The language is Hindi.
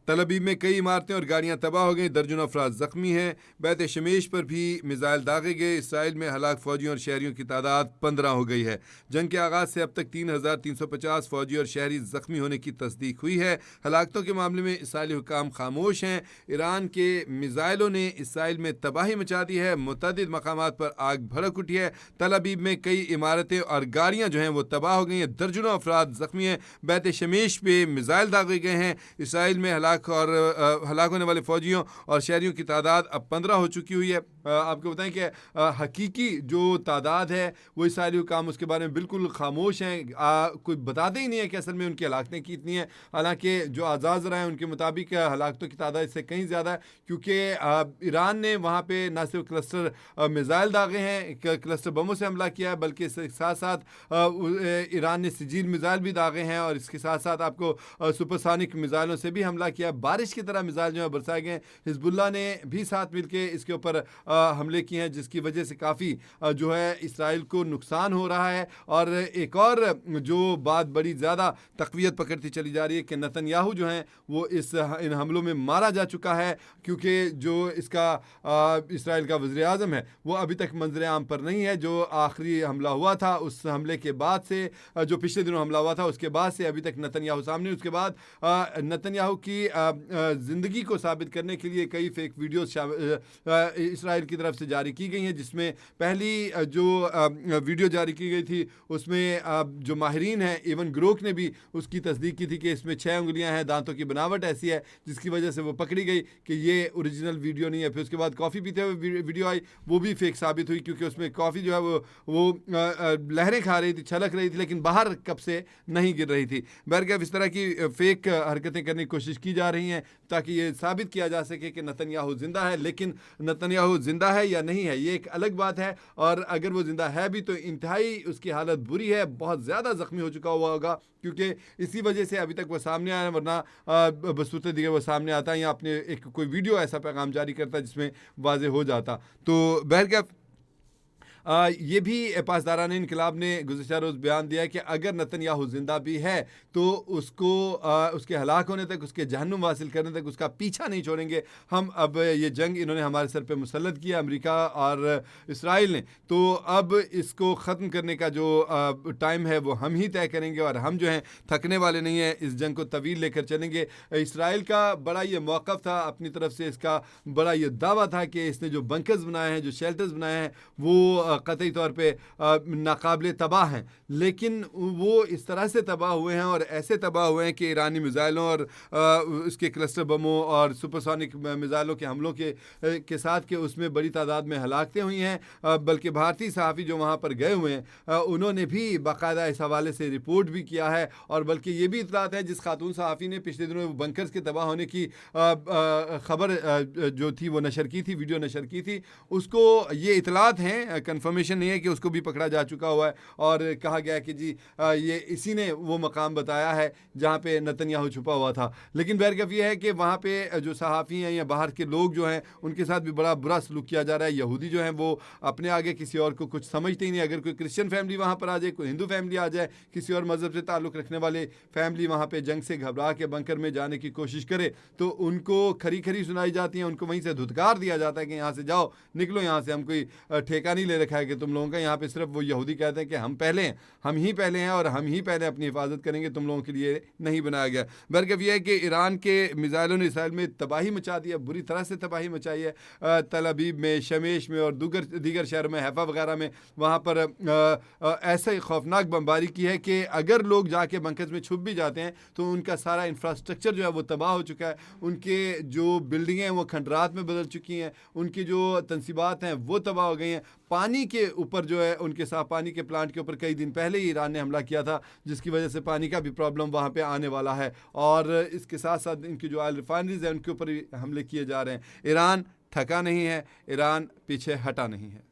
तल अबीब में कई इमारतें और गाड़ियां तबाह हो गई, दर्जनों अफराद जख्मी हैं। बैत शमेश पर भी मिसाइल दागे गए। इसराइल में हलाक फौजियों और शहरियों की तादाद 15 हो गई है। जंग के आगाज से अब तक 3,350 फौजी और शहरी जख्मी होने की तस्दीक हुई है। हलाकतों के मामले में इसराइली हुकाम खामोश हैं। ईरान के मिसाइलों ने इसराइल में तबाही मचा दी है। मुतअद्दिद मकामात पर आग भड़क उठी है। तल अबीब में कई इमारतें और गाड़ियां जो हैं वो तबाह हो गई हैं। दर्जनों अफराद जख्मी हैं। बैत शमेश पे मिसाइल दागे गए हैं। इसराइल में हलाक होने वाले फौजियों और शहरियों की तादाद अब 15 हो चुकी हुई है। आपको बताएं कि हकीकी जो तादाद है वो इसराइली हुकाम उसके बारे में बिल्कुल खामोश हैं। कोई बताते ही नहीं है कि असल में उनकी हलाकतें कितनी हैं। हालांकि जो आज़ाद ज़रा हैं उनके मुताबिक हलाकतों की तादाद इससे कहीं ज़्यादा है, क्योंकि ईरान ने वहाँ पे न सिर्फ क्लस्टर मिसाइल दागे हैं, क्लस्टर बमों से हमला किया है, बल्कि इसके साथ साथ ईरान ने सिजील मिसाइल भी दागे हैं और इसके साथ साथ आपको सुपरसोनिक मिसाइलों से भी हमला किया। बारिश की तरह मिसाइल जो है बरसाए गए। हिजबुल्लाह ने भी साथ मिलकर इसके ऊपर हमले किए हैं, जिसकी वजह से काफ़ी जो है इसराइल को नुकसान हो रहा है। और एक और जो बात बड़ी ज़्यादा तक़वियत पकड़ती चली जा रही है कि नेतन्याहू जो हैं वो इन हमलों में मारा जा चुका है, क्योंकि जो इसका इसराइल का वज़ीर आज़म है वो अभी तक मंजर आम पर नहीं है। जो आखिरी हमला हुआ था उस हमले के बाद से, जो पिछले दिनों हमला हुआ था उसके बाद से अभी तक नेतन्याहू सामने। उसके बाद नेतन्याहू की ज़िंदगी को साबित करने के लिए कई फेक वीडियोस इसराइल की तरफ से जारी की गई हैं, जिसमें पहली जो वीडियो जारी की गई थी उसमें जो माहिरीन हैं, इवन ग्रोक ने भी उसकी तस्दीक की थी कि इसमें 6 उंगलियां हैं, दांतों की बनावट ऐसी है, जिसकी वजह से वो पकड़ी गई कि ये ओरिजिनल वीडियो नहीं है। फिर उसके बाद कॉफ़ी पीते हुए वीडियो आई, वो भी फेक साबित हुई, क्योंकि उसमें कॉफ़ी जो है वो लहरें खा रही थी, छलक रही थी, लेकिन बाहर कप से नहीं गिर रही थी। बहरकैफ इस तरह की फेक हरकतें करने की कोशिश की जा रही हैं ताकि ये साबित किया जा सके कि नेतन्याहू जिंदा है। लेकिन नेतन्याहू जिंदा है या नहीं है ये एक अलग बात है, और अगर वो जिंदा है भी तो इंतहाई उसकी हालत बुरी है, बहुत ज़्यादा ज़ख्मी हो चुका हुआ होगा, क्योंकि इसी वजह से अभी तक वो सामने आया, वरना बसूरत दिगर वो सामने आता है या अपने एक कोई वीडियो ऐसा पैगाम जारी करता जिसमें वाज़े हो जाता। तो बहरकैफ ये भी पासदारान इनकलाब ने गुज़िश्ता रोज़ बयान दिया है कि अगर नेतन्याहू ज़िंदा भी है तो उसको उसके हलाक होने तक, उसके जहन्नुम हासिल करने तक उसका पीछा नहीं छोड़ेंगे हम। अब ये जंग इन्होंने हमारे सर पे मुसल्लत किया, अमेरिका और इसराइल ने, तो अब इसको ख़त्म करने का जो टाइम है वो हम ही तय करेंगे, और हम जो हैं थकने वाले नहीं हैं, इस जंग को तवील लेकर चलेंगे। इसराइल का बड़ा ये मौक़िफ़ था, अपनी तरफ से इसका बड़ा ये दावा था कि इसने जो बंकर्स बनाए हैं, जो शेल्टर्स बनाए हैं, वो कतई तौर पे नाकाबिले तबाह हैं, लेकिन वो इस तरह से तबाह हुए हैं और ऐसे तबाह हुए हैं कि ईरानी मिसाइलों और उसके क्लस्टर बमों और सुपरसोनिक मिसाइलों के हमलों के साथ के उसमें बड़ी तादाद में हलाकतें हुई हैं। बल्कि भारतीय सहाफ़ी जो वहाँ पर गए हुए हैं उन्होंने भी बाकायदा इस हवाले से रिपोर्ट भी किया है, और बल्कि ये भी इतलात है, जिस खातून सहाफ़ी ने पिछले दिनों बंकर्स के तबाह होने की खबर जो थी वो नशर की थी, वीडियो नशर की थी, उसको ये इतलात हैं, कंफर्मेशन नहीं है कि उसको भी पकड़ा जा चुका हुआ है, और कहा गया कि जी ये इसी ने वो मकाम बताया है जहाँ पे नेतन्याहू छुपा हुआ था। लेकिन बहरकैफ ये है कि वहाँ पे जो सहाफ़ी हैं या बाहर के लोग जो हैं उनके साथ भी बड़ा बुरा सलूक किया जा रहा है। यहूदी जो हैं वो अपने आगे किसी और को कुछ समझते ही नहीं। अगर कोई क्रिश्चियन फैमिली वहाँ पर आ जाए, कोई हिंदू फैमिली आ जाए, किसी और मज़हब से ताल्लुक़ रखने वाले फैमिली वहाँ पर जंग से घबरा के बंकर में जाने की कोशिश करे तो उनको खरी खरी सुनाई जाती है, उनको वहीं से धुतकार दिया जाता है कि यहाँ से जाओ, निकलो यहाँ से, हम कोई ठेका नहीं ले रखा है कि तुम लोगों का। यहाँ पे सिर्फ वो यहूदी कहते हैं कि हम पहले हैं, हम ही पहले हैं और हम ही पहले अपनी हिफाजत करेंगे, तुम लोगों के लिए नहीं बनाया गया। बल्कि यह है कि ईरान के मिसाइलों ने इसराइल में तबाही मचा दी है, बुरी तरह से तबाही मचाई है। तल अबीब में, शमेश में और दीगर शहरों में, हैफा वगैरह में, वहाँ पर ऐसा खौफनाक बमबारी की है कि अगर लोग जाके बंकर्स में छुप भी जाते हैं तो उनका सारा इंफ्रास्ट्रक्चर जो है वो तबाह हो चुका है। उनके जो बिल्डिंगें हैं वो खंडरात में बदल चुकी हैं, उनकी जो तनसीबात हैं वो तबाह हो गई हैं। पानी के ऊपर जो है, उनके साफ पानी के प्लांट के ऊपर कई दिन पहले ही ईरान ने हमला किया था, जिसकी वजह से पानी का भी प्रॉब्लम वहाँ पे आने वाला है, और इसके साथ साथ इनकी जो ऑयल रिफाइनरीज हैं उनके ऊपर भी हमले किए जा रहे हैं। ईरान थका नहीं है, ईरान पीछे हटा नहीं है।